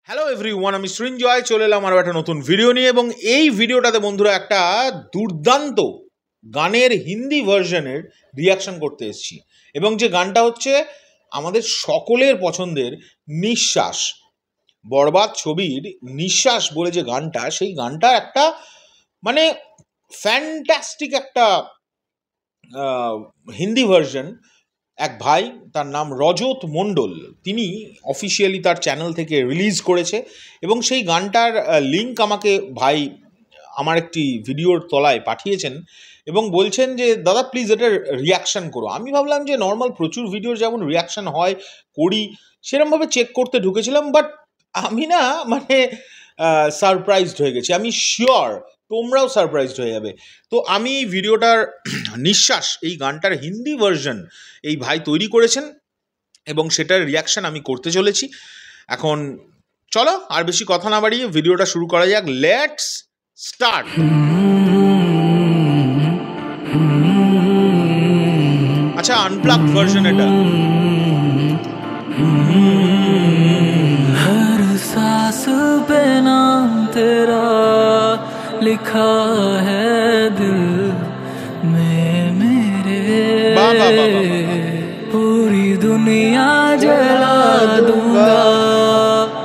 Hello everyone, আমি সৃঞ্জয় চলে এলাম আরও একটা নতুন ভিডিও নিয়ে। এবং এই ভিডিওটাতে বন্ধুরা একটা দুর্দান্ত গানের হিন্দি ভার্সনের রিয়াকশন করতে এসেছি। এবং যে গানটা হচ্ছে আমাদের সকলের পছন্দের নিঃশ্বাস, বরবাদ ছবির নিঃশ্বাস বলে যে গানটা, সেই গানটা একটা মানে ফ্যান্টাস্টিক একটা হিন্দি ভার্সন। এক ভাই, তার নাম রজত মণ্ডল, তিনি অফিসিয়ালি তার চ্যানেল থেকে রিলিজ করেছে। এবং সেই গানটার লিঙ্ক আমাকে ভাই আমার একটি ভিডিওর তলায় পাঠিয়েছেন এবং বলছেন যে দাদা প্লিজ এটার রিয়াকশান করো। আমি ভাবলাম যে নর্মাল প্রচুর ভিডিওর যেমন রিয়াকশান হয় করি, সেরমভাবে চেক করতে ঢুকেছিলাম। বাট আমি না মানে সারপ্রাইজড হয়ে গেছি। আমি শিওর তোমরাও সারপ্রাইজড হয়ে যাবে। তো আমি এই ভিডিওটার নিঃশ্বাস, এই গানটার হিন্দি ভার্সন এই ভাই তৈরি করেছেন এবং সেটার রিয়াকশান আমি করতে চলেছি। এখন চলো আর বেশি কথা না বাড়িয়ে ভিডিওটা শুরু করা যাক। Let's start. আচ্ছা, আনপ্লাগড ভার্সন এটা। हर सांस पे नाम तेरा लिखा है दिल में मेरे, पूरी दुनिया जला दूंगा,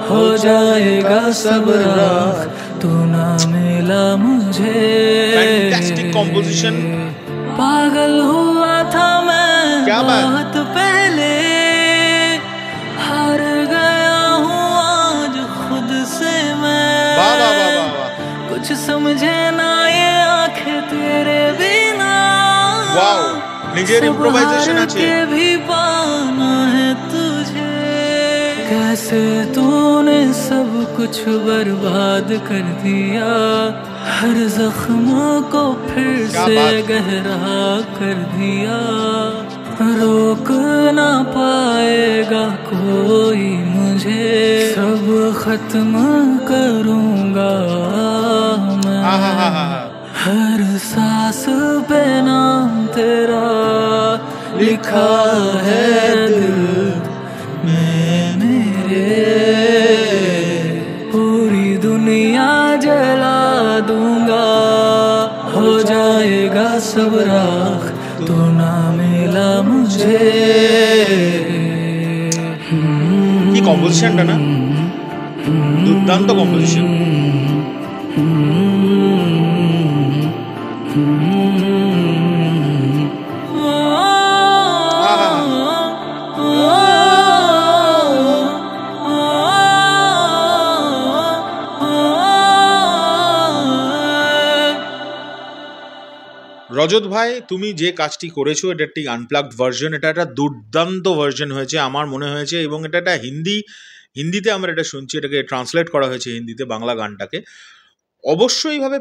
हो जाएगा सब राख, तू ना मिला मुझे। Fantastic composition. पागल हुआ था मैं क्या बात? बहुत पहले, हार गया हूँ आज खुद से मैं। वाह वाह वाह वाह वाह। कुछ समझे ना ये आंखें तेरे बिना, वाओ, निजेर इम्प्रोवाइजेशन আছে। के भी पाना है तुझे, कैसे तूने सब कुछ बर्बाद कर दिया, हर जख्मों को फिर से गहरा कर दिया, रोक ना पाएगा कोई मुझे, सब खत्म करूंगा मैं। हर सांस पे नाम तेरा लिखा है दिल में मेरे, पूरी दुनिया जला दूंगा, हो जाएगा सब राख, तू ना मिला मुझे। কি কম্পোজিশনটা না, দুর্দান্ত কম্পোজিশন। রজত ভাই, তুমি যে কাজটি করেছো এটা একটি আনপ্লাগড ভার্সন, এটা একটা দুর্দান্ত ভার্সন হয়েছে আমার মনে হয়েছে। এবং এটা একটা হিন্দিতে আমরা এটা শুনছি, এটাকে ট্রান্সলেট করা হয়েছে হিন্দিতে বাংলা গানটাকে। অবশ্যইভাবে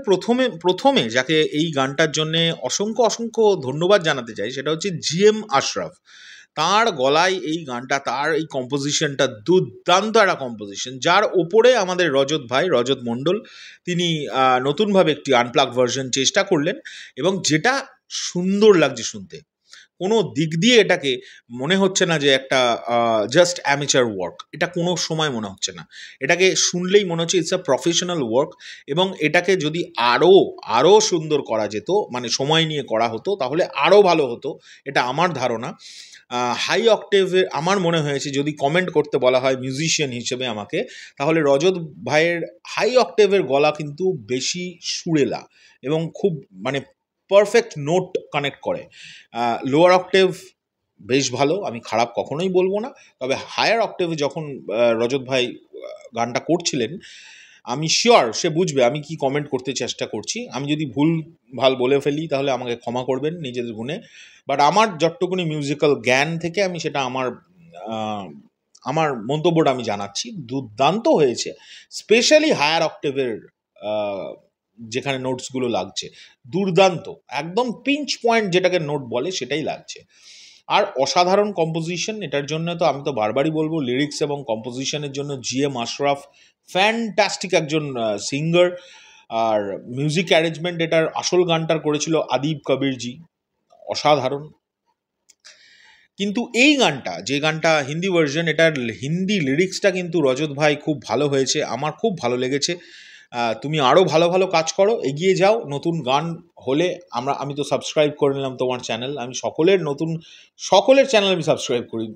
প্রথমে যাকে এই গানটার জন্যে অসংখ্য অসংখ্য ধন্যবাদ জানাতে চাই, সেটা হচ্ছে জিএম আশরাফ। তার গলায় এই গানটা, তার এই কম্পোজিশনটা দুর্দান্ত একটা কম্পোজিশন, যার ওপরে আমাদের রজত ভাই, রজত মণ্ডল, তিনি নতুনভাবে একটি আনপ্লাগড ভার্সন চেষ্টা করলেন এবং যেটা সুন্দর লাগছে শুনতে। কোনো দিক দিয়ে এটাকে মনে হচ্ছে না যে একটা জাস্ট অ্যামেচার ওয়ার্ক, এটা কোনো সময় মনে হচ্ছে না। এটাকে শুনলেই মনে হচ্ছে ইটস আ প্রফেশনাল ওয়ার্ক। এবং এটাকে যদি আরও সুন্দর করা যেত, মানে সময় নিয়ে করা হতো, তাহলে আরও ভালো হতো, এটা আমার ধারণা। হাই অক্টেভে আমার মনে হয়েছে, যদি কমেন্ট করতে বলা হয় মিউজিশিয়ান হিসেবে আমাকে, তাহলে রজত ভাইয়ের হাই অক্টেভের গলা কিন্তু বেশি সুরেলা এবং খুব মানে পারফেক্ট নোট কানেক্ট করে। লোয়ার অক্টেভ বেশ ভালো, আমি খারাপ কখনোই বলবো না। তবে হায়ার অক্টেভে যখন রজত ভাই গানটা করছিলেন, আমি শিওর সে বুঝবে আমি কি কমেন্ট করতে চেষ্টা করছি। আমি যদি ভুল ভাল বলে ফেলি তাহলে আমাকে ক্ষমা করবেন নিজেদের গুণে। বাট আমার যতটুকুনি মিউজিক্যাল জ্ঞান থেকে আমি সেটা আমার মন্তব্যটা আমি জানাচ্ছি। দুর্দান্ত হয়েছে, স্পেশালি হায়ার অক্টেভের যেখানে নোটসগুলো লাগছে, দুর্দান্ত, একদম পিঞ্চ পয়েন্ট যেটাকে নোট বলে সেটাই লাগছে। আর অসাধারণ কম্পোজিশন। এটার জন্য তো আমি তো বারবারই বলবো, লিরিক্স এবং কম্পোজিশনের জন্য জিএম আশরাফ ফ্যান্টাস্টিক একজন সিঙ্গার। আর মিউজিক অ্যারেঞ্জমেন্ট এটার আসল গানটার করেছিল আদিব কবিরজি, অসাধারণ। কিন্তু এই গানটা, যে গানটা হিন্দি ভার্জন, এটার হিন্দি লিরিক্সটা কিন্তু রজত ভাই খুব ভালো হয়েছে, আমার খুব ভালো লেগেছে। তুমি আরও ভালো ভালো কাজ করো, এগিয়ে যাও। নতুন গান হলে আমি তো সাবস্ক্রাইব করে নিলাম তোমার চ্যানেল, আমি সকলের চ্যানেল আমি সাবস্ক্রাইব করি,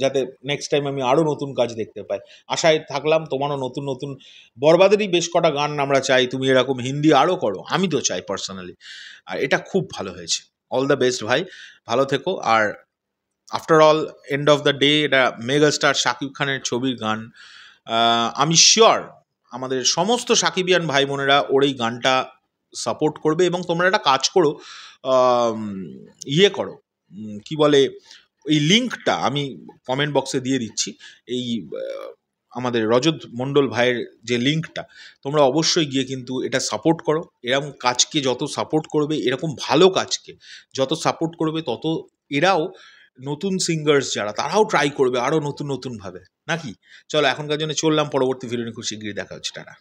যাতে নেক্সট টাইম আমি আরও নতুন কাজ দেখতে পাই। আশায় থাকলাম তোমারও নতুন নতুন, বরবাদেরই বেশ কটা গান আমরা চাই, তুমি এরকম হিন্দি আরও করো, আমি তো চাই পার্সোনালি। আর এটা খুব ভালো হয়েছে। অল দ্য বেস্ট ভাই, ভালো থেকো। আর after all, end of the day, এটা মেগাস্টার শাকিব খানের ছবির গান। আমি শিওর আমাদের সমস্ত সাকিবিয়ান ভাই বোনেরা ওর এই গানটা সাপোর্ট করবে, এবং তোমরা একটা কাজ করো, ইয়ে করো, কি বলে, এই লিঙ্কটা আমি কমেন্ট বক্সে দিয়ে দিচ্ছি, এই আমাদের রজত মণ্ডল ভাইয়ের যে লিঙ্কটা, তোমরা অবশ্যই গিয়ে কিন্তু এটা সাপোর্ট করো। এরকম কাজকে যত সাপোর্ট করবে, এরকম ভালো কাজকে যত সাপোর্ট করবে, তত এরাও নতুন সিঙ্গার্স যারা, তারাও ট্রাই করবে আরও নতুন নতুনভাবে, নাকি? চলো এখনকার জন্য চললাম, পরবর্তী ভিডিও নিয়ে খুব শীঘ্রই দেখা হচ্ছে, টাটা।